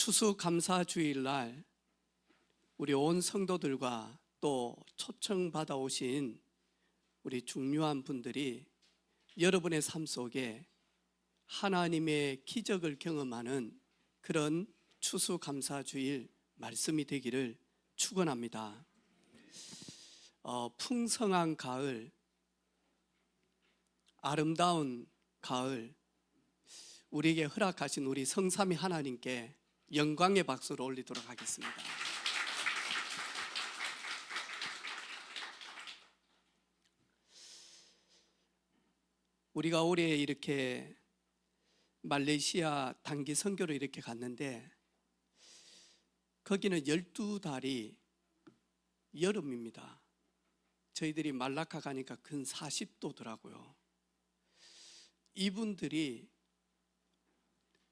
추수감사주일날 우리 온 성도들과 또 초청받아 오신 우리 중요한 분들이 여러분의 삶 속에 하나님의 기적을 경험하는 그런 추수감사주일 말씀이 되기를 축원합니다. 풍성한 가을, 아름다운 가을, 우리에게 허락하신 우리 성삼위 하나님께 영광의 박수를 올리도록 하겠습니다. 우리가 올해 이렇게 말레이시아 단기 선교로 이렇게 갔는데 거기는 12달이 여름입니다. 저희들이 말라카 가니까 근 40도더라고요. 이분들이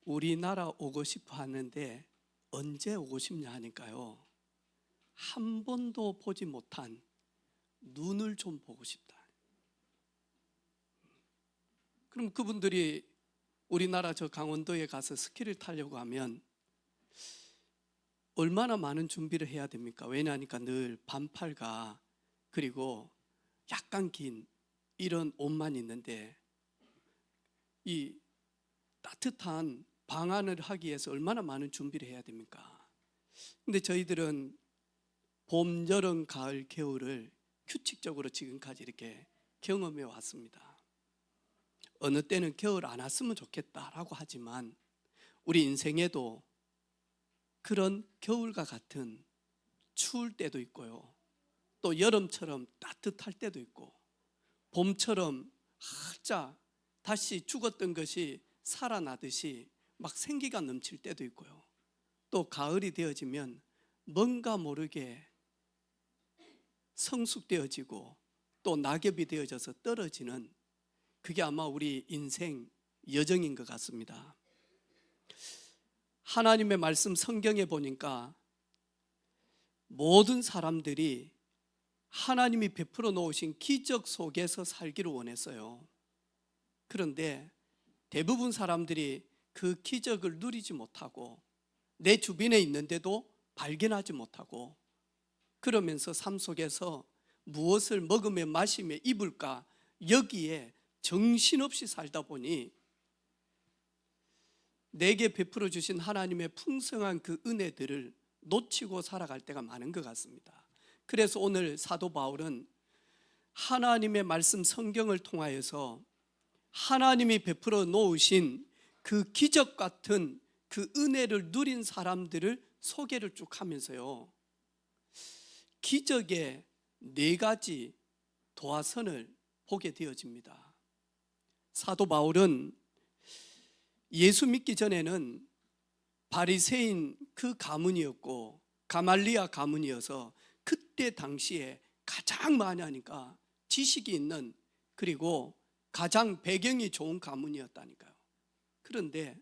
우리나라 오고 싶어 하는데 언제 오고 싶냐 하니까요, 한 번도 보지 못한 눈을 좀 보고 싶다. 그럼 그분들이 우리나라 저 강원도에 가서 스키를 타려고 하면 얼마나 많은 준비를 해야 됩니까? 왜냐하니까 늘 반팔과 그리고 약간 긴 이런 옷만 있는데 이 따뜻한 방안을 하기 위해서 얼마나 많은 준비를 해야 됩니까? 근데 저희들은 봄, 여름, 가을, 겨울을 규칙적으로 지금까지 이렇게 경험해 왔습니다. 어느 때는 겨울 안 왔으면 좋겠다라고 하지만 우리 인생에도 그런 겨울과 같은 추울 때도 있고요, 또 여름처럼 따뜻할 때도 있고, 봄처럼 활짝 다시 죽었던 것이 살아나듯이 막 생기가 넘칠 때도 있고요, 또 가을이 되어지면 뭔가 모르게 성숙되어지고 또 낙엽이 되어져서 떨어지는, 그게 아마 우리 인생 여정인 것 같습니다. 하나님의 말씀 성경에 보니까 모든 사람들이 하나님이 베풀어 놓으신 기적 속에서 살기를 원했어요. 그런데 대부분 사람들이 그 기적을 누리지 못하고 내 주변에 있는데도 발견하지 못하고, 그러면서 삶 속에서 무엇을 먹으며 마시며 입을까 여기에 정신없이 살다 보니 내게 베풀어 주신 하나님의 풍성한 그 은혜들을 놓치고 살아갈 때가 많은 것 같습니다. 그래서 오늘 사도 바울은 하나님의 말씀 성경을 통하여서 하나님이 베풀어 놓으신 그 기적 같은 그 은혜를 누린 사람들을 소개를 쭉 하면서요, 기적의 4가지 도화선을 보게 되어집니다. 사도 바울은 예수 믿기 전에는 바리새인 그 가문이었고 가말리아 가문이어서 그때 당시에 가장 많이 하니까 지식이 있는, 그리고 가장 배경이 좋은 가문이었다니까요. 그런데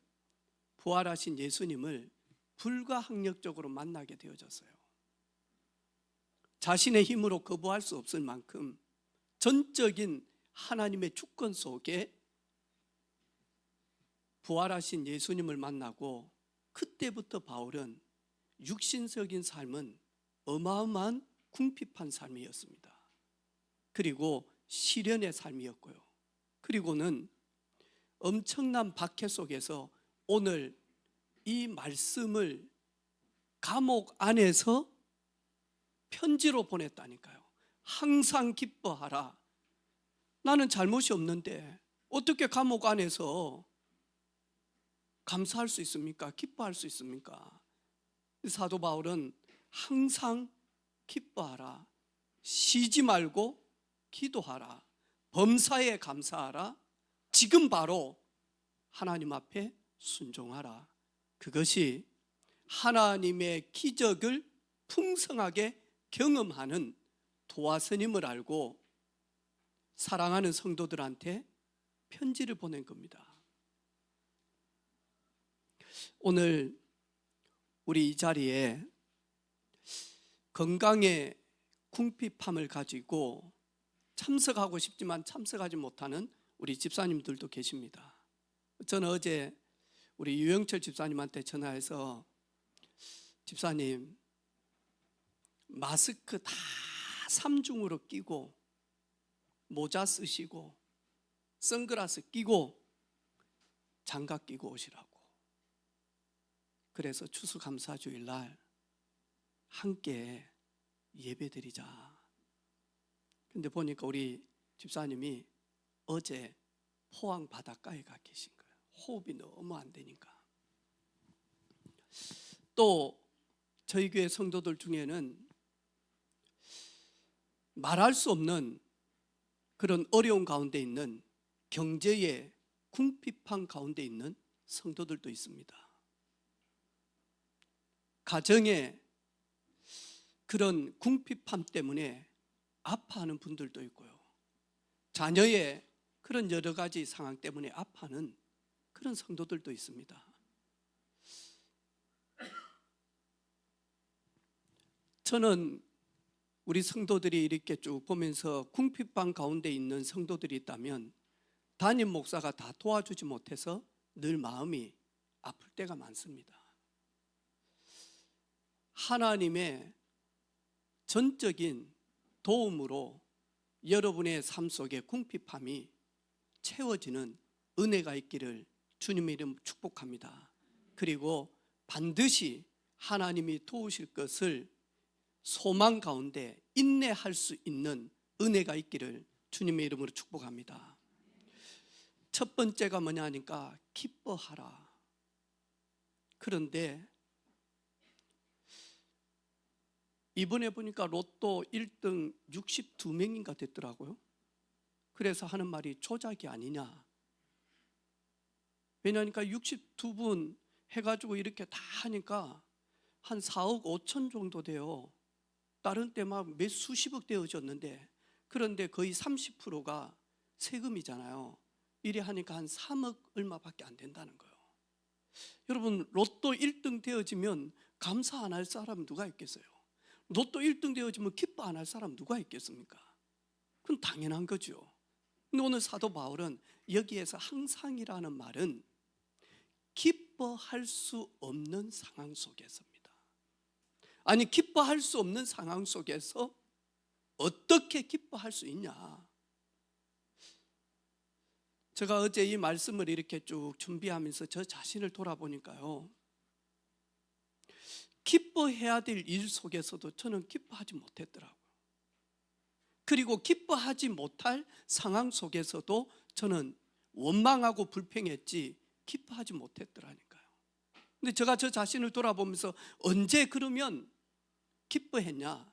부활하신 예수님을 불가항력적으로 만나게 되어졌어요. 자신의 힘으로 거부할 수 없을 만큼 전적인 하나님의 주권 속에 부활하신 예수님을 만나고, 그때부터 바울은 육신적인 삶은 어마어마한 궁핍한 삶이었습니다. 그리고 시련의 삶이었고요, 그리고는 엄청난 박해 속에서 오늘 이 말씀을 감옥 안에서 편지로 보냈다니까요. 항상 기뻐하라. 나는 잘못이 없는데 어떻게 감옥 안에서 감사할 수 있습니까? 기뻐할 수 있습니까? 사도 바울은 항상 기뻐하라, 쉬지 말고 기도하라, 범사에 감사하라, 지금 바로 하나님 앞에 순종하라. 그것이 하나님의 기적을 풍성하게 경험하는 도화선임을 알고 사랑하는 성도들한테 편지를 보낸 겁니다. 오늘 우리 이 자리에 건강의 궁핍함을 가지고 참석하고 싶지만 참석하지 못하는 우리 집사님들도 계십니다. 저는 어제 우리 유영철 집사님한테 전화해서 집사님, 마스크 다 삼중으로 끼고 모자 쓰시고 선글라스 끼고 장갑 끼고 오시라고. 그래서 추수감사주일 날 함께 예배드리자. 근데 보니까 우리 집사님이 어제 포항 바닷가에 가 계신 거예요. 호흡이 너무 안 되니까. 또 저희 교회 성도들 중에는 말할 수 없는 그런 어려운 가운데 있는 경제의 궁핍한 가운데 있는 성도들도 있습니다. 가정의 그런 궁핍함 때문에 아파하는 분들도 있고요. 자녀의 그런 여러 가지 상황 때문에 아파하는 그런 성도들도 있습니다. 저는 우리 성도들이 이렇게 쭉 보면서 궁핍한 가운데 있는 성도들이 있다면 담임 목사가 다 도와주지 못해서 늘 마음이 아플 때가 많습니다. 하나님의 전적인 도움으로 여러분의 삶 속에 궁핍함이 채워지는 은혜가 있기를 주님의 이름 축복합니다. 그리고 반드시 하나님이 도우실 것을 소망 가운데 인내할 수 있는 은혜가 있기를 주님의 이름으로 축복합니다. 첫 번째가 뭐냐 하니까 기뻐하라. 그런데 이번에 보니까 로또 1등 62명인가 됐더라고요. 그래서 하는 말이 조작이 아니냐. 왜냐하니까 62분 해가지고 이렇게 다 하니까 한 4억 5천 정도 돼요. 다른 때 막 몇 수십억 되어졌는데, 그런데 거의 30%가 세금이잖아요. 이래 하니까 한 3억 얼마밖에 안 된다는 거예요. 여러분, 로또 1등 되어지면 감사 안 할 사람 누가 있겠어요? 로또 1등 되어지면 기뻐 안 할 사람 누가 있겠습니까? 그건 당연한 거죠. 근데 오늘 사도 바울은 여기에서 항상이라는 말은 기뻐할 수 없는 상황 속에서입니다. 아니, 기뻐할 수 없는 상황 속에서 어떻게 기뻐할 수 있냐? 제가 어제 이 말씀을 이렇게 쭉 준비하면서 저 자신을 돌아보니까요, 기뻐해야 될 일 속에서도 저는 기뻐하지 못했더라고요. 그리고 기뻐하지 못할 상황 속에서도 저는 원망하고 불평했지 기뻐하지 못했더라니까요. 근데 제가 저 자신을 돌아보면서 언제 그러면 기뻐했냐?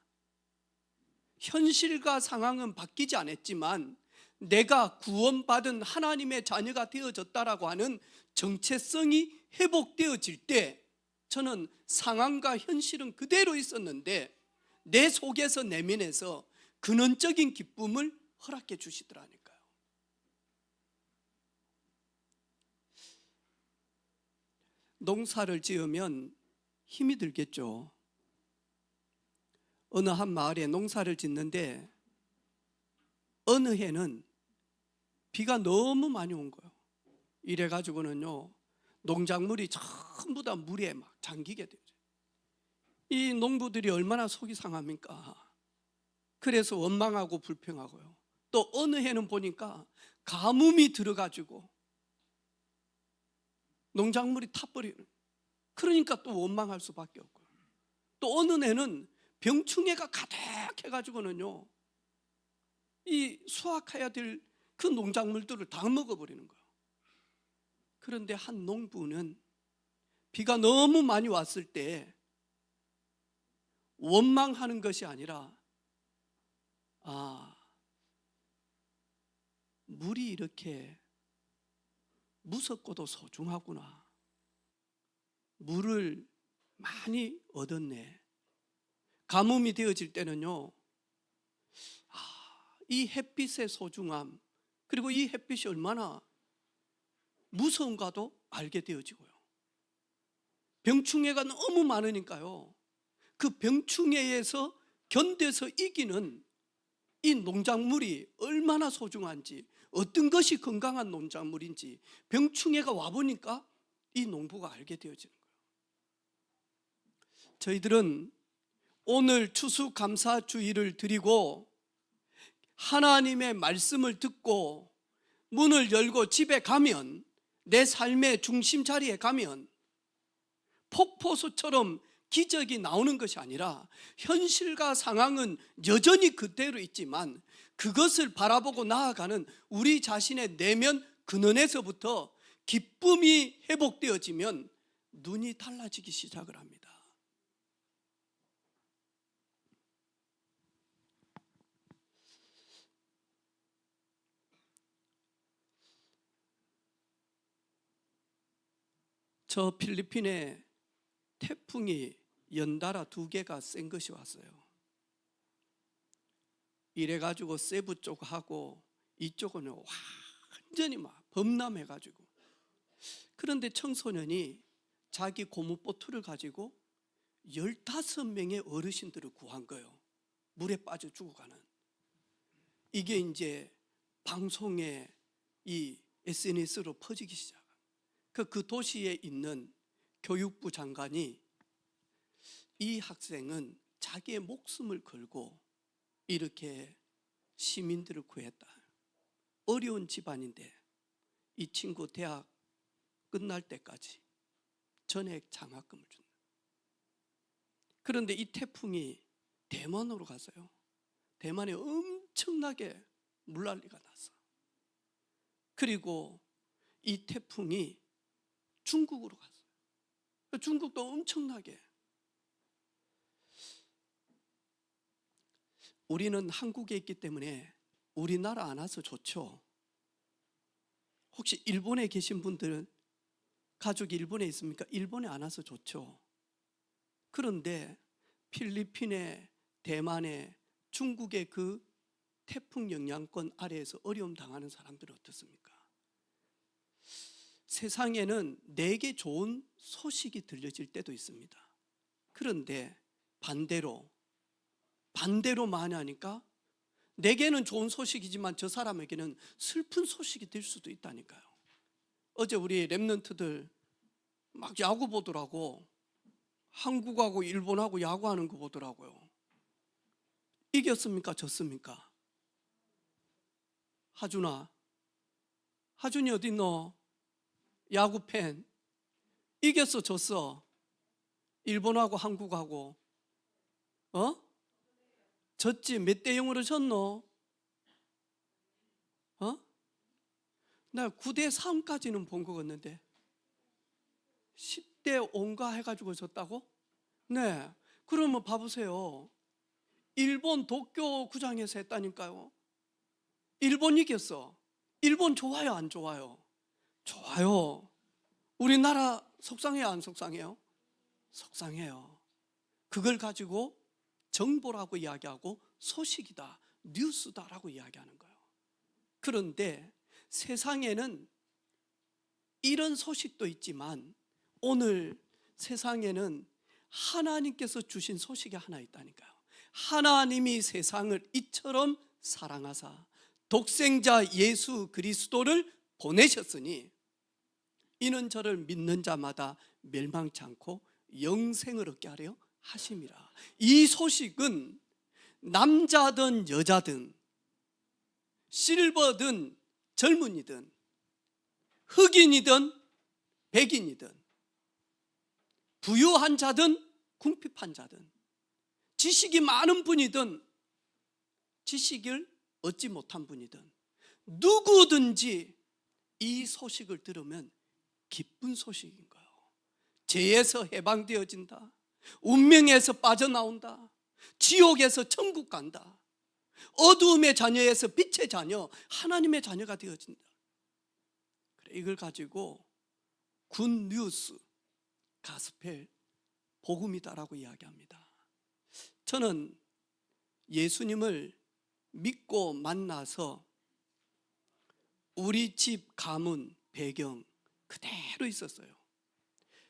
현실과 상황은 바뀌지 않았지만 내가 구원받은 하나님의 자녀가 되어졌다라고 하는 정체성이 회복되어질 때 저는 상황과 현실은 그대로 있었는데 내 속에서 내면에서 근원적인 기쁨을 허락해 주시더라니까요. 농사를 지으면 힘이 들겠죠. 어느 한 마을에 농사를 짓는데 어느 해는 비가 너무 많이 온 거예요. 이래가지고는요, 농작물이 전부 다 물에 막 잠기게 되죠. 이 농부들이 얼마나 속이 상합니까? 그래서 원망하고 불평하고요. 또 어느 해는 보니까 가뭄이 들어가지고 농작물이 타버리는, 그러니까 또 원망할 수밖에 없고요. 또 어느 해는 병충해가 가득해가지고는요, 이 수확해야 될 그 농작물들을 다 먹어버리는 거예요. 그런데 한 농부는 비가 너무 많이 왔을 때 원망하는 것이 아니라, 물이 이렇게 무섭고도 소중하구나. 물을 많이 얻었네. 가뭄이 되어질 때는요, 이 햇빛의 소중함, 그리고 이 햇빛이 얼마나 무서운가도 알게 되어지고요. 병충해가 너무 많으니까요, 그 병충해에서 견뎌서 이기는 이 농작물이 얼마나 소중한지, 어떤 것이 건강한 농작물인지 병충해가 와보니까 이 농부가 알게 되어지는 거예요. 저희들은 오늘 추수감사주의를 드리고 하나님의 말씀을 듣고 문을 열고 집에 가면, 내 삶의 중심 자리에 가면 폭포수처럼 기적이 나오는 것이 아니라 현실과 상황은 여전히 그대로 있지만 그것을 바라보고 나아가는 우리 자신의 내면 근원에서부터 기쁨이 회복되어지면 눈이 달라지기 시작을 합니다. 저 필리핀에 태풍이 연달아 2개가 센 것이 왔어요. 이래가지고 세부 쪽하고 이쪽은 완전히 막 범람해가지고, 그런데 청소년이 자기 고무보트를 가지고 15명의 어르신들을 구한 거예요. 물에 빠져 죽어가는. 이게 이제 방송에 이 SNS로 퍼지기 시작합니다. 그 도시에 있는 교육부 장관이 이 학생은 자기의 목숨을 걸고 이렇게 시민들을 구했다. 어려운 집안인데 이 친구 대학 끝날 때까지 전액 장학금을 준다. 그런데 이 태풍이 대만으로 갔어요. 대만에 엄청나게 물난리가 났어. 그리고 이 태풍이 중국으로 갔어요. 중국도 엄청나게. 우리는 한국에 있기 때문에 우리나라 안 와서 좋죠. 혹시 일본에 계신 분들은 가족이 일본에 있습니까? 일본에 안 와서 좋죠. 그런데 필리핀에, 대만에, 중국의 그 태풍 영향권 아래에서 어려움 당하는 사람들은 어떻습니까? 세상에는 내게 좋은 소식이 들려질 때도 있습니다. 그런데 반대로 많이 하니까 내게는 좋은 소식이지만 저 사람에게는 슬픈 소식이 될 수도 있다니까요. 어제 우리 랩런트들 막 야구 보더라고. 한국하고 일본하고 야구하는 거 보더라고요. 이겼습니까? 졌습니까? 하준아, 하준이 어디 있노? 야구 팬. 이겼어, 졌어? 일본하고 한국하고. 졌지? 몇 대 0으로 졌노? 나 9대 3까지는 본 거 같는데 10대 5인가 해가지고 졌다고? 네. 그러면 봐보세요. 일본 도쿄 구장에서 했다니까요. 일본 이겼어. 일본 좋아요, 안 좋아요? 좋아요. 우리나라 속상해요, 안 속상해요? 속상해요. 그걸 가지고 정보라고 이야기하고 소식이다, 뉴스다라고 이야기하는 거예요. 그런데 세상에는 이런 소식도 있지만 오늘 세상에는 하나님께서 주신 소식이 하나 있다니까요. 하나님이 세상을 이처럼 사랑하사 독생자 예수 그리스도를 보내셨으니 이는 저를 믿는 자마다 멸망치 않고 영생을 얻게 하려 하심이라. 이 소식은 남자든 여자든 실버든 젊은이든 흑인이든 백인이든 부유한 자든 궁핍한 자든 지식이 많은 분이든 지식을 얻지 못한 분이든 누구든지 이 소식을 들으면 기쁜 소식인 거예요. 죄에서 해방되어진다, 운명에서 빠져나온다, 지옥에서 천국 간다, 어두움의 자녀에서 빛의 자녀, 하나님의 자녀가 되어진다. 그래, 이걸 가지고 굿뉴스, 가스펠, 복음이다라고 이야기합니다. 저는 예수님을 믿고 만나서 우리 집 가문, 배경 그대로 있었어요.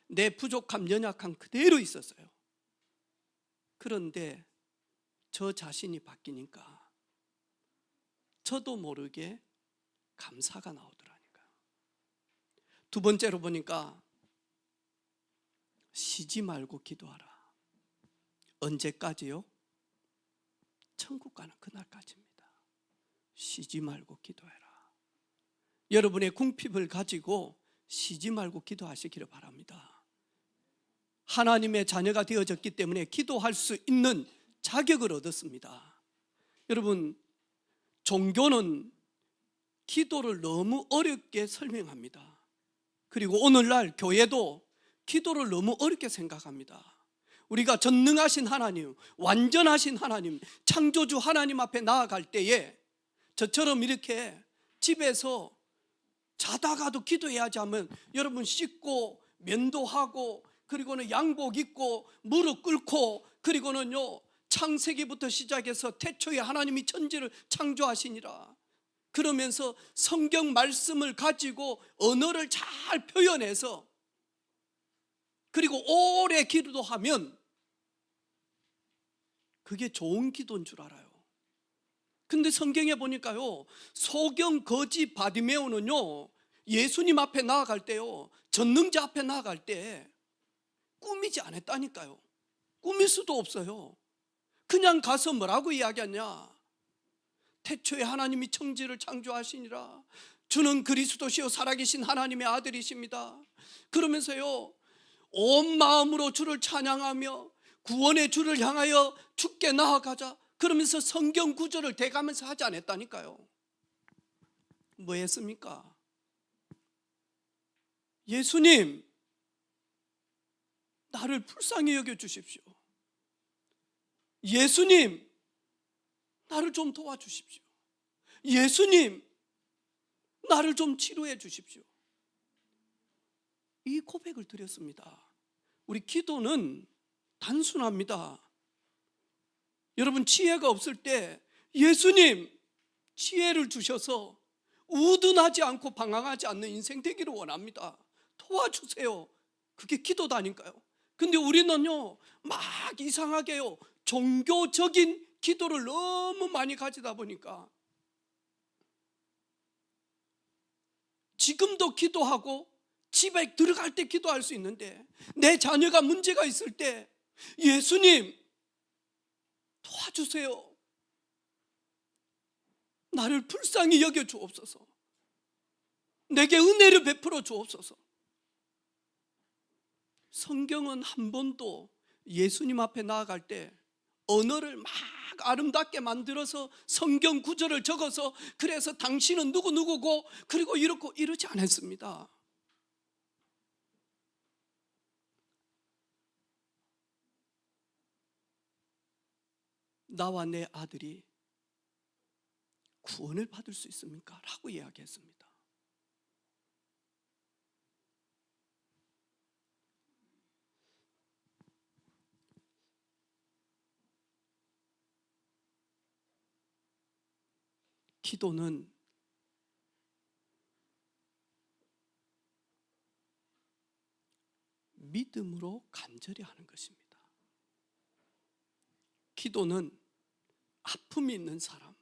내 부족함, 연약함 그대로 있었어요. 그런데 저 자신이 바뀌니까 저도 모르게 감사가 나오더라니까요. 두 번째로 보니까 쉬지 말고 기도하라. 언제까지요? 천국 가는 그날까지입니다. 쉬지 말고 기도해라. 여러분의 궁핍을 가지고 쉬지 말고 기도하시기를 바랍니다. 하나님의 자녀가 되어졌기 때문에 기도할 수 있는 자격을 얻었습니다. 여러분, 종교는 기도를 너무 어렵게 설명합니다. 그리고 오늘날 교회도 기도를 너무 어렵게 생각합니다. 우리가 전능하신 하나님, 완전하신 하나님, 창조주 하나님 앞에 나아갈 때에 저처럼 이렇게 집에서 자다가도 기도해야지 하면 여러분 씻고 면도하고 그리고는 양복 입고 무릎 꿇고 그리고는요 창세기부터 시작해서 태초에 하나님이 천지를 창조하시니라 그러면서 성경 말씀을 가지고 언어를 잘 표현해서 그리고 오래 기도하면 그게 좋은 기도인 줄 알아요. 근데 성경에 보니까요 소경 거지 바디메오는요 예수님 앞에 나아갈 때요 전능자 앞에 나아갈 때 꾸미지 않았다니까요. 꾸밀 수도 없어요. 그냥 가서 뭐라고 이야기하냐, 태초에 하나님이 천지를 창조하시니라, 주는 그리스도시요 살아계신 하나님의 아들이십니다. 그러면서요 온 마음으로 주를 찬양하며 구원의 주를 향하여 주께 나아가자 그러면서 성경 구절을 대가면서 하지 않았다니까요. 뭐 했습니까? 예수님 나를 불쌍히 여겨주십시오. 예수님 나를 좀 도와주십시오. 예수님 나를 좀 치료해 주십시오. 이 고백을 드렸습니다. 우리 기도는 단순합니다. 여러분 지혜가 없을 때 예수님 지혜를 주셔서 우둔하지 않고 방황하지 않는 인생 되기를 원합니다. 도와주세요. 그게 기도다니까요. 근데 우리는요 막 이상하게요 종교적인 기도를 너무 많이 가지다 보니까 지금도 기도하고 집에 들어갈 때 기도할 수 있는데 내 자녀가 문제가 있을 때 예수님 도와주세요. 나를 불쌍히 여겨 주옵소서. 내게 은혜를 베풀어 주옵소서. 성경은 한 번도 예수님 앞에 나아갈 때 언어를 막 아름답게 만들어서 성경 구절을 적어서 그래서 당신은 누구누구고 그리고 이러지 않았습니다. 나와 내 아들이 구원을 받을 수 있습니까? 라고 이야기했습니다. 기도는 믿음으로 간절히 하는 것입니다. 기도는 아픔이 있는 사람,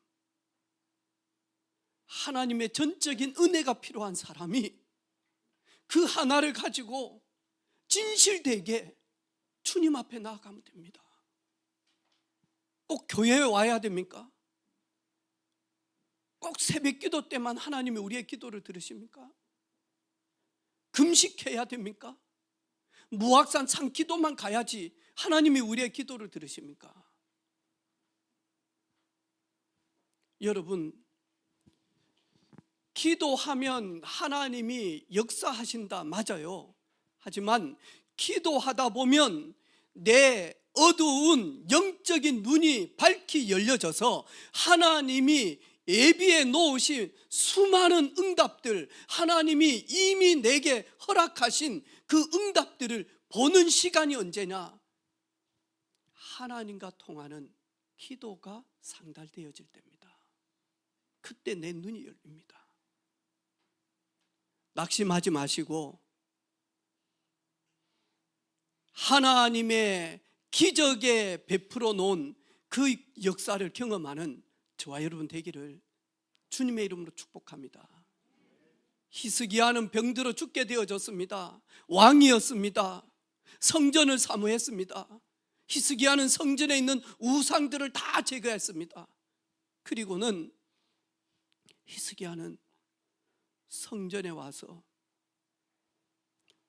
하나님의 전적인 은혜가 필요한 사람이 그 하나를 가지고 진실되게 주님 앞에 나아가면 됩니다. 꼭 교회에 와야 됩니까? 꼭 새벽 기도 때만 하나님이 우리의 기도를 들으십니까? 금식해야 됩니까? 무학산 산기도만 가야지 하나님이 우리의 기도를 들으십니까? 여러분, 기도하면 하나님이 역사하신다 맞아요. 하지만 기도하다 보면 내 어두운 영적인 눈이 밝히 열려져서 하나님이 예비해 놓으신 수많은 응답들, 하나님이 이미 내게 허락하신 그 응답들을 보는 시간이 언제냐? 하나님과 통하는 기도가 상달되어질 때입니다. 그때 내 눈이 열립니다. 낙심하지 마시고 하나님의 기적에 베풀어 놓은 그 역사를 경험하는 저와 여러분 되기를 주님의 이름으로 축복합니다. 히스기야는 병들어 죽게 되어졌습니다. 왕이었습니다. 성전을 사모했습니다. 히스기야는 성전에 있는 우상들을 다 제거했습니다. 그리고는 히스기야는 성전에 와서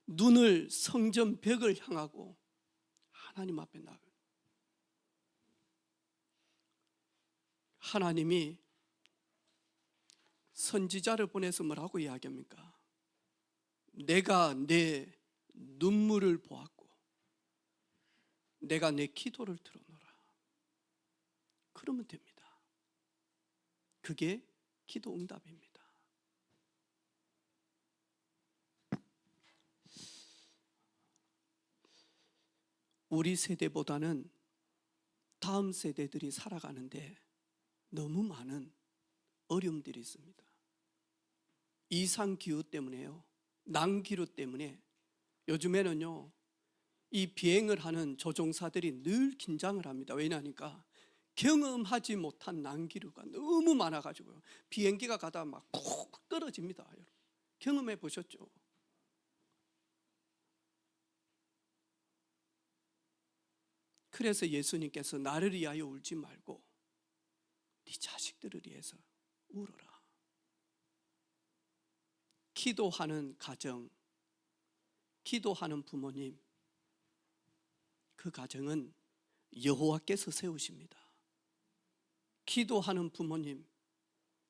눈을 성전 벽을 향하고 하나님 앞에 나가. 하나님이 선지자를 보내서 뭐라고 이야기합니까? 내가 내 눈물을 보았고 내가 내 기도를 들어노라. 그러면 됩니다. 그게 기도 응답입니다. 우리 세대보다는 다음 세대들이 살아가는데 너무 많은 어려움들이 있습니다. 이상기후 때문에요. 난기류 때문에 요즘에는요, 이 비행을 하는 조종사들이 늘 긴장을 합니다. 왜냐하니까 경험하지 못한 난기류가 너무 많아가지고요. 비행기가 가다가 막 푹 떨어집니다. 여러분, 경험해 보셨죠? 그래서 예수님께서 나를 위하여 울지 말고 네 자식들을 위해서 울어라. 기도하는 가정, 기도하는 부모님, 그 가정은 여호와께서 세우십니다. 기도하는 부모님,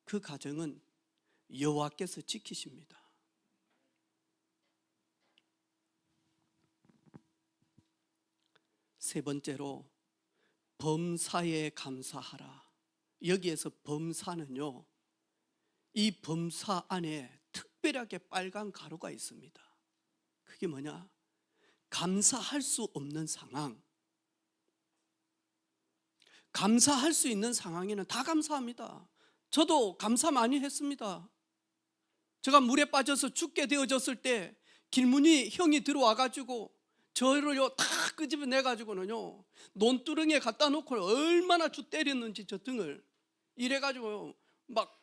그 가정은 여호와께서 지키십니다. 세 번째로 범사에 감사하라. 여기에서 범사는요, 이 범사 안에 특별하게 빨간 가루가 있습니다. 그게 뭐냐? 감사할 수 없는 상황. 감사할 수 있는 상황에는 다 감사합니다. 저도 감사 많이 했습니다. 제가 물에 빠져서 죽게 되어졌을 때 길문이 형이 들어와가지고 저를요 다 끄집어내가지고는요 논두렁에 갖다 놓고 얼마나 주 때렸는지 저 등을 이래가지고 막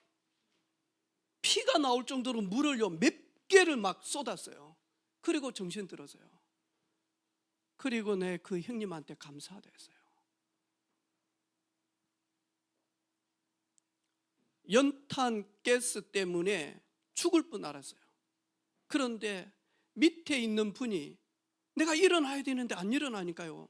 피가 나올 정도로 물을요 몇 개를 막 쏟았어요. 그리고 정신 들었어요. 그리고 내 그 형님한테 감사하다 했어요. 연탄 가스 때문에 죽을 뻔 알았어요. 그런데 밑에 있는 분이 내가 일어나야 되는데 안 일어나니까요.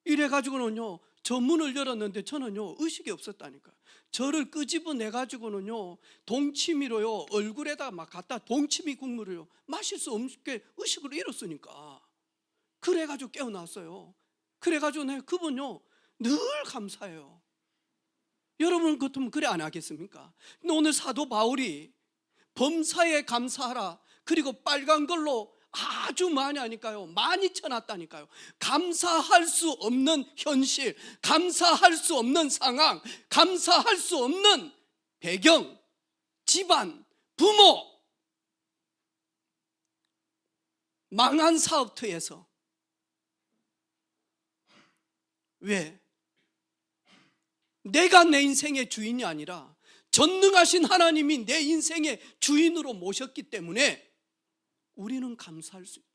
이래가지고는요 저 문을 열었는데 저는요 의식이 없었다니까. 저를 끄집어내가지고는요 동치미로요 얼굴에다 막 갖다 동치미 국물을요 마실 수 없게 의식을 잃었으니까. 그래가지고 깨어났어요. 그래가지고 내가 그분요 늘 감사해요. 여러분 같으면 그래 안 하겠습니까? 근데 오늘 사도 바울이 범사에 감사하라, 그리고 빨간 걸로 아주 많이 하니까요 많이 쳐놨다니까요. 감사할 수 없는 현실, 감사할 수 없는 상황, 감사할 수 없는 배경, 집안, 부모, 망한 사업터에서. 왜? 내가 내 인생의 주인이 아니라 전능하신 하나님이 내 인생의 주인으로 모셨기 때문에 우리는 감사할 수 있다.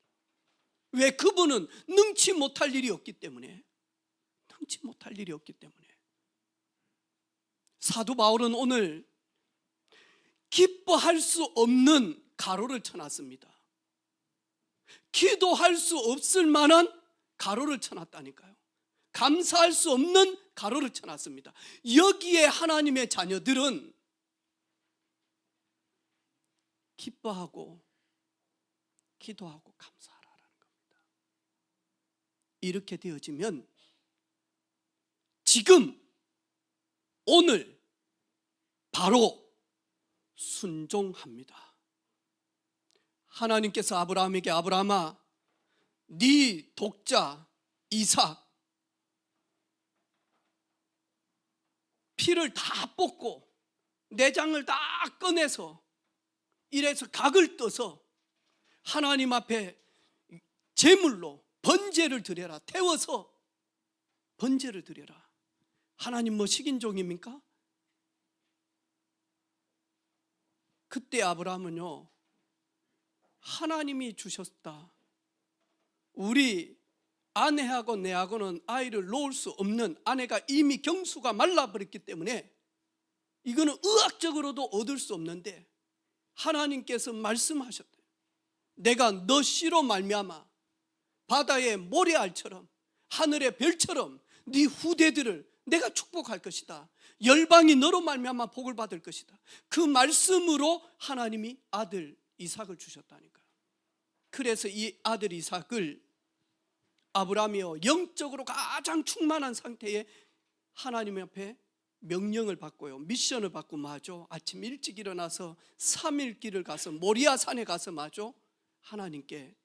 왜? 그분은 능치 못할 일이 없기 때문에. 능치 못할 일이 없기 때문에. 사도 바울은 오늘 기뻐할 수 없는 가로를 쳐놨습니다. 기도할 수 없을 만한 가로를 쳐놨다니까요. 감사할 수 없는 가로를 쳐놨습니다. 여기에 하나님의 자녀들은 기뻐하고 기도하고 감사하라는 겁니다. 이렇게 되어지면 지금 오늘 바로 순종합니다. 하나님께서 아브라함에게 아브라함아 네 독자 이삭 피를 다 뽑고 내장을 다 꺼내서 이래서 각을 떠서 하나님 앞에 제물로 번제를 드려라. 태워서 번제를 드려라. 하나님 뭐 식인종입니까? 그때 아브라함은요 하나님이 주셨다, 우리 아내하고 내하고는 아이를 놓을 수 없는, 아내가 이미 경수가 말라버렸기 때문에 이거는 의학적으로도 얻을 수 없는데 하나님께서 말씀하셨대요. 내가 너 씨로 말미암아 바다의 모래알처럼 하늘의 별처럼 네 후대들을 내가 축복할 것이다. 열방이 너로 말미암아 복을 받을 것이다. 그 말씀으로 하나님이 아들 이삭을 주셨다니까요. 그래서 이 아들 이삭을 아브라함이요, 영적으로 가장 충만한 상태에 하나님 앞에 명령을 받고요, 미션을 받고 마저 아침 일찍 일어나서 3일 길을 가서 모리아 산에 가서 마저 하나님께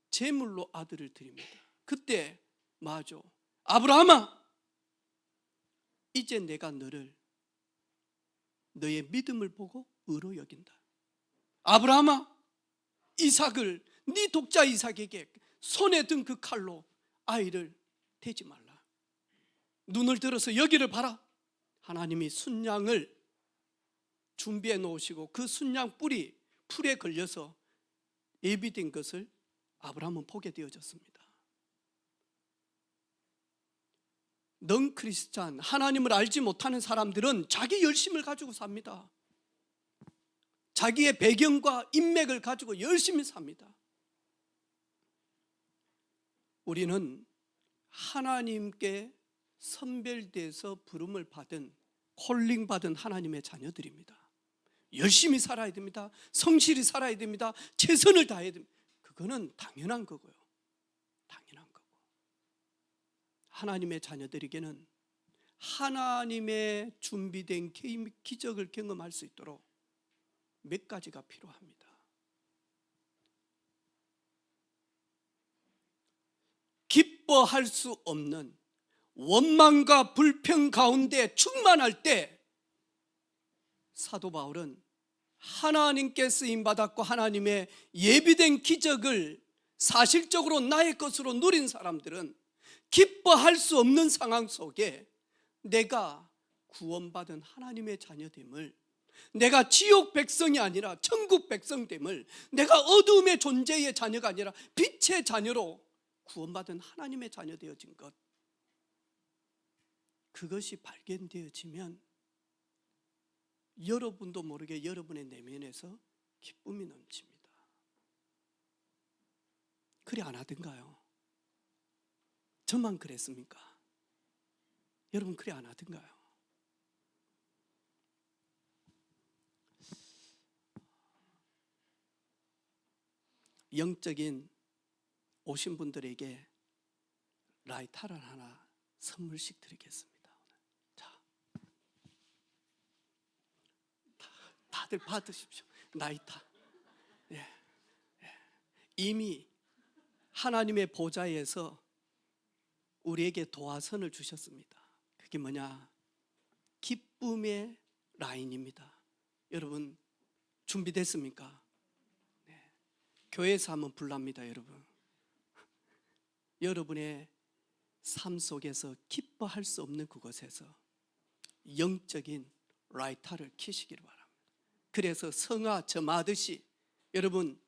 제물로 아들을 드립니다. 그때 마저 아브라함아, 이제 내가 너를 너의 믿음을 보고 의로 여긴다. 아브라함아, 이삭을, 네 독자 이삭에게 손에 든 그 칼로 아이를 대지 말라. 눈을 들어서 여기를 봐라. 하나님이 순양을 준비해 놓으시고 그 순양 뿔이 풀에 걸려서 예비된 것을 아브라함은 보게 되어졌습니다. 넌 크리스찬, 하나님을 알지 못하는 사람들은 자기 열심을 가지고 삽니다. 자기의 배경과 인맥을 가지고 열심히 삽니다. 우리는 하나님께 선별돼서 부름을 받은, 콜링 받은 하나님의 자녀들입니다. 열심히 살아야 됩니다. 성실히 살아야 됩니다. 최선을 다해야 됩니다. 그거는 당연한 거고요. 당연한 거고. 하나님의 자녀들에게는 하나님의 준비된 기적을 경험할 수 있도록 몇 가지가 필요합니다. 기뻐할 수 없는 원망과 불평 가운데 충만할 때 사도 바울은 하나님께 쓰임받았고 하나님의 예비된 기적을 사실적으로 나의 것으로 누린 사람들은 기뻐할 수 없는 상황 속에 내가 구원받은 하나님의 자녀됨을, 내가 지옥 백성이 아니라 천국 백성됨을, 내가 어둠의 존재의 자녀가 아니라 빛의 자녀로 구원받은 하나님의 자녀 되어진 것, 그것이 발견되어지면 여러분도 모르게 여러분의 내면에서 기쁨이 넘칩니다. 그리 안 하던가요? 저만 그랬습니까? 여러분 그리 안 하던가요? 영적인 오신 분들에게 라이터를 하나 선물씩 드리겠습니다. 자, 다들 받으십시오. 라이터. 예, 예. 이미 하나님의 보좌에서 우리에게 도화선을 주셨습니다. 그게 뭐냐? 기쁨의 라인입니다. 여러분 준비됐습니까? 네. 교회에서 한번 불랍니다. 여러분의 삶 속에서 기뻐할 수 없는 그곳에서 영적인 라이터를 켜시기를 바랍니다. 그래서 성화 점하듯이 여러분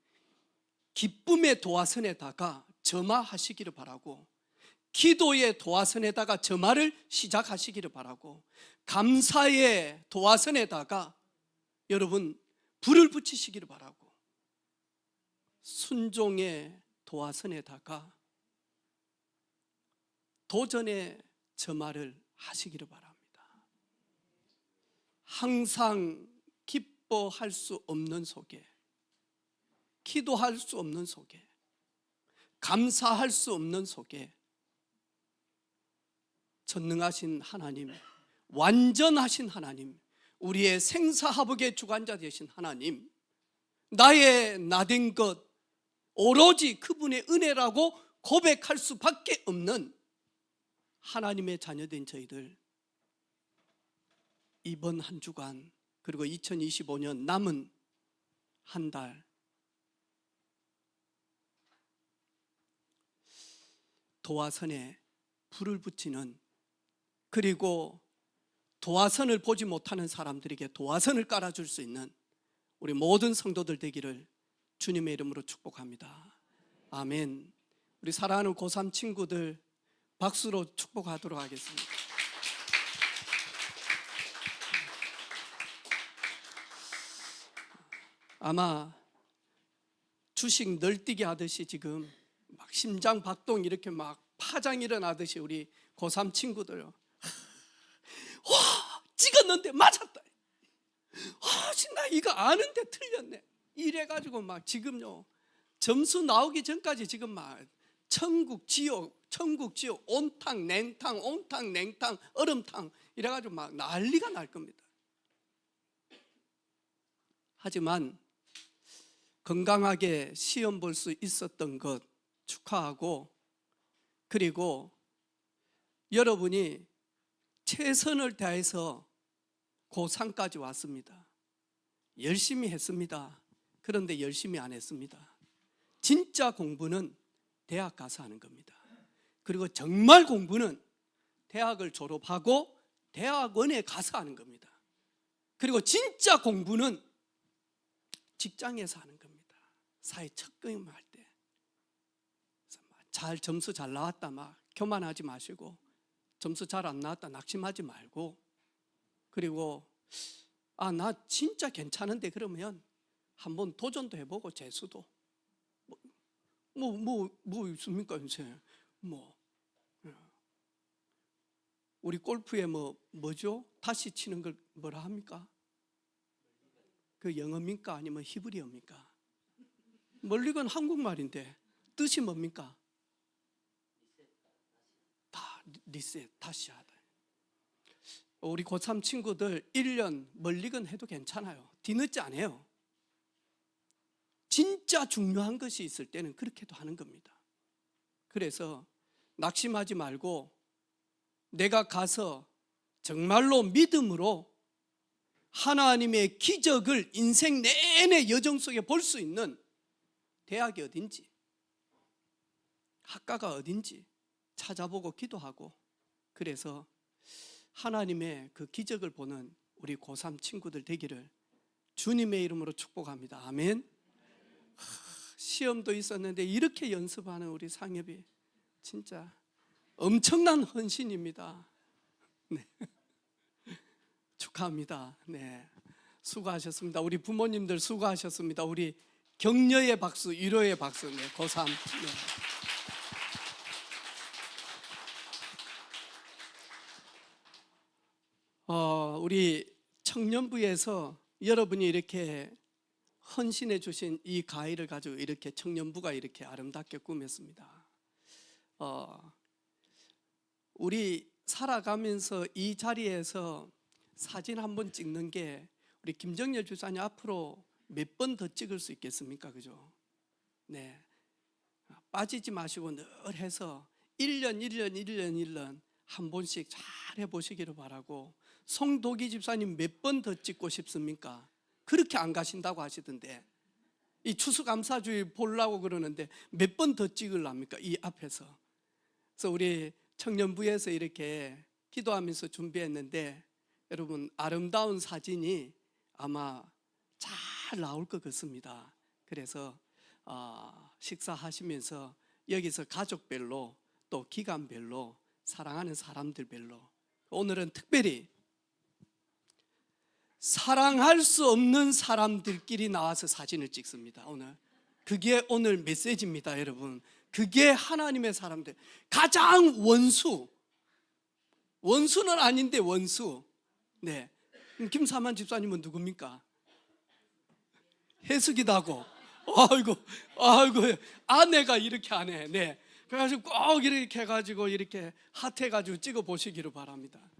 기쁨의 도화선에다가 점화하시기를 바라고, 기도의 도화선에다가 점화를 시작하시기를 바라고, 감사의 도화선에다가 여러분 불을 붙이시기를 바라고, 순종의 도화선에다가 도전의 점화를 하시기를 바랍니다. 항상 기뻐할 수 없는 속에, 기도할 수 없는 속에, 감사할 수 없는 속에 전능하신 하나님, 완전하신 하나님, 우리의 생사화복의 주관자 되신 하나님, 나의 나된 것 오로지 그분의 은혜라고 고백할 수밖에 없는 하나님의 자녀된 저희들, 이번 한 주간 그리고 2025년 남은 한 달 도화선에 불을 붙이는, 그리고 도화선을 보지 못하는 사람들에게 도화선을 깔아줄 수 있는 우리 모든 성도들 되기를 주님의 이름으로 축복합니다. 아멘. 우리 사랑하는 고3 친구들 박수로 축복하도록 하겠습니다. 아마 주식 널뛰기 하듯이 지금 막 심장 박동 이렇게 막 파장 일어나듯이 우리 고3 친구들, 와 찍었는데 맞았다, 나 이거 아는데 틀렸네, 이래가지고 막 지금요 점수 나오기 전까지 지금 막 천국 지옥 온탕 냉탕 얼음탕 이래가지고 막 난리가 날 겁니다. 하지만 건강하게 시험 볼 수 있었던 것 축하하고, 그리고 여러분이 최선을 다해서 고3까지 왔습니다. 열심히 했습니다. 그런데 열심히 안 했습니다. 진짜 공부는 대학 가서 하는 겁니다. 그리고 정말 공부는 대학을 졸업하고 대학원에 가서 하는 겁니다. 그리고 진짜 공부는 직장에서 하는 겁니다. 사회 첫 경험할 때. 점수 잘 나왔다 막 교만하지 마시고, 점수 잘 안 나왔다 낙심하지 말고, 그리고 나 진짜 괜찮은데 그러면 한번 도전도 해보고 재수도 뭐 있습니까 요새 우리 골프에 뭐죠? 다시 치는 걸 뭐라 합니까? 그 영어입니까? 아니면 히브리어입니까? 멀리건 한국말인데 뜻이 뭡니까? 리셋, 다시 하다. 우리 고3 친구들 1년 멀리건 해도 괜찮아요. 뒤늦지 않아요. 진짜 중요한 것이 있을 때는 그렇게도 하는 겁니다. 그래서 낙심하지 말고 내가 가서 정말로 믿음으로 하나님의 기적을 인생 내내 여정 속에 볼 수 있는 대학이 어딘지, 학과가 어딘지 찾아보고 기도하고, 그래서 하나님의 그 기적을 보는 우리 고3 친구들 되기를 주님의 이름으로 축복합니다. 아멘. 시험도 있었는데 이렇게 연습하는 우리 상엽이 진짜 엄청난 헌신입니다. 네. 축하합니다. 네, 수고하셨습니다. 우리 부모님들 수고하셨습니다. 우리 격려의 박수, 위로의 박수. 네, 고3. 네. 우리 청년부에서 여러분이 이렇게 헌신해 주신 이 가위를 가지고 이렇게 청년부가 이렇게 아름답게 꾸몄습니다. 우리 살아가면서 이 자리에서 사진 한번 찍는 게 우리 김정열 주사님 앞으로 몇 번 더 찍을 수 있겠습니까? 그죠? 네, 빠지지 마시고 늘 해서 1년 한 번씩 잘 해보시기를 바라고. 송도기 집사님 몇 번 더 찍고 싶습니까? 그렇게 안 가신다고 하시던데, 이 추수감사주의 보려고 그러는데 몇 번 더 찍으랍니까? 이 앞에서. 그래서 우리 청년부에서 이렇게 기도하면서 준비했는데, 여러분 아름다운 사진이 아마 잘 나올 것 같습니다. 그래서 식사하시면서 여기서 가족별로 또 기간별로 사랑하는 사람들별로, 오늘은 특별히 사랑할 수 없는 사람들끼리 나와서 사진을 찍습니다. 그게 오늘 메시지입니다. 여러분, 그게 하나님의 사람들, 가장 원수는 아닌데 원수. 네, 김사만 집사님은 누굽니까? 해석이다고. 아이고 아내가 이렇게 안 해. 네, 그래가지고 꼭 이렇게 해가지고 이렇게 핫해가지고 찍어 보시기를 바랍니다.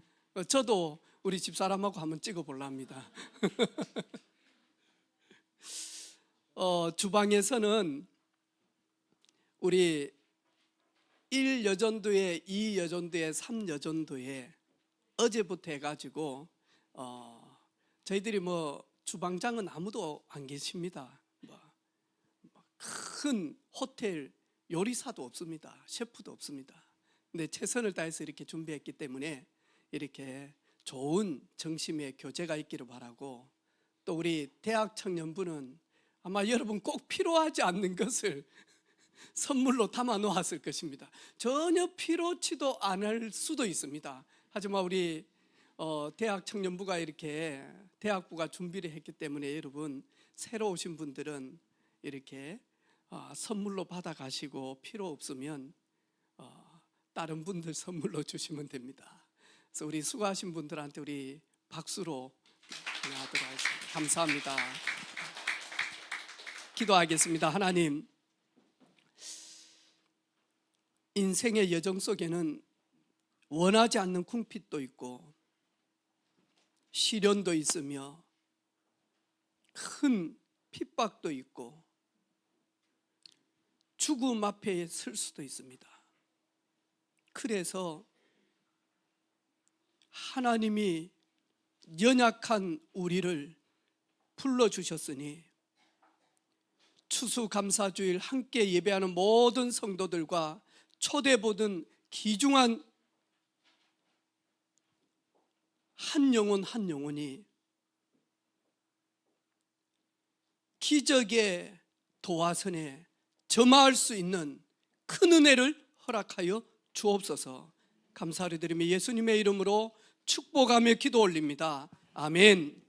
저도 우리 집사람하고 한번 찍어 보랍니다. 주방에서는 우리 1여전도에 2여전도에 3여전도에 어제부터 해가지고 저희들이 주방장은 아무도 안 계십니다. 큰 호텔 요리사도 없습니다. 셰프도 없습니다. 근데 최선을 다해서 이렇게 준비했기 때문에 이렇게 좋은 정심의 교제가 있기를 바라고, 또 우리 대학 청년부는 아마 여러분 꼭 필요하지 않는 것을 선물로 담아 놓았을 것입니다. 전혀 필요치도 않을 수도 있습니다. 하지만 우리 대학 청년부가 이렇게 대학부가 준비를 했기 때문에 여러분 새로 오신 분들은 이렇게 선물로 받아가시고 필요 없으면 다른 분들 선물로 주시면 됩니다. 그래서 우리 수고하신 분들한테 우리 박수로 하도록 하겠습니다. 감사합니다. 기도하겠습니다. 하나님, 인생의 여정 속에는 원하지 않는 궁핍도 있고 시련도 있으며 큰 핍박도 있고 죽음 앞에 설 수도 있습니다. 그래서 하나님이 연약한 우리를 불러주셨으니 추수감사주일 함께 예배하는 모든 성도들과 초대보든 귀중한 한 영혼 한 영혼이 기적의 도화선에 점화할 수 있는 큰 은혜를 허락하여 주옵소서. 감사를 드리며 예수님의 이름으로 축복하며 기도 올립니다. 아멘.